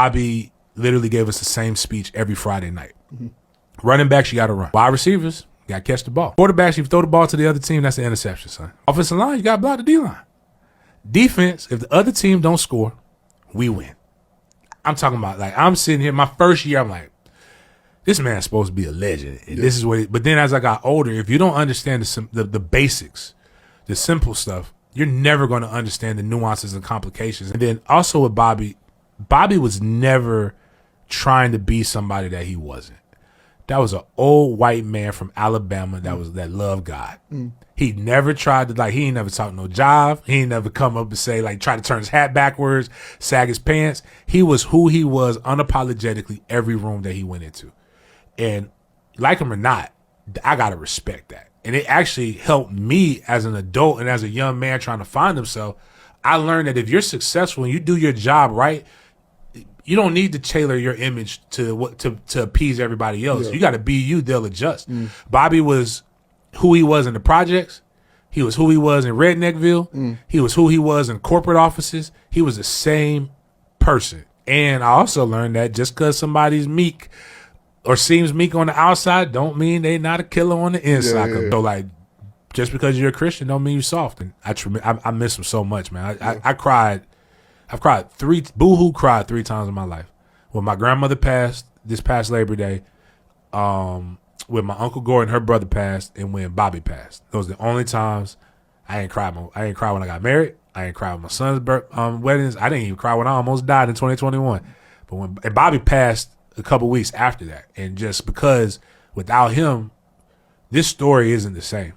Bobby literally gave us the same speech every Friday night. Running backs, you got to run. Wide receivers, you got to catch the ball. Quarterbacks, you throw the ball to the other team, that's the interception, son. Offensive line, you got to block the D-line. Defense, if the other team don't score, we win. I'm talking about, like, I'm sitting here, my first year, I'm like, this man's supposed to be a legend. And this is what. But then as I got older, if you don't understand the basics, the simple stuff, you're never going to understand the nuances and complications. And then also with Bobby was never trying to be somebody that he wasn't. That was an old white man from Alabama that loved God. He never tried to, like, he ain't never talked no jive. He ain't never come up and say, like, try to turn his hat backwards, sag his pants. He was who he was unapologetically every room that he went into. And like him or not, I got to respect that. And it actually helped me as an adult and as a young man trying to find himself. I learned that if you're successful and you do your job right, you don't need to tailor your image to appease everybody else. Yeah. You got to be you. They'll adjust. Bobby was who he was in the projects. He was who he was in Redneckville. He was who he was in corporate offices. He was the same person. And I also learned that just because somebody's meek or seems meek on the outside don't mean they not a killer on the inside. Yeah. So, like, just because you're a Christian don't mean you're soft. And I miss him so much, man. I cried. I've cried boohoo cried 3 times in my life. When my grandmother passed this past Labor Day, when my Uncle Gordon, her brother, passed, and when Bobby passed. Those are the only times I ain't cried. I ain't cried when I got married. I ain't cried when my son's weddings. I didn't even cry when I almost died in 2021. But when Bobby passed a couple weeks after that, and just because without him, this story isn't the same.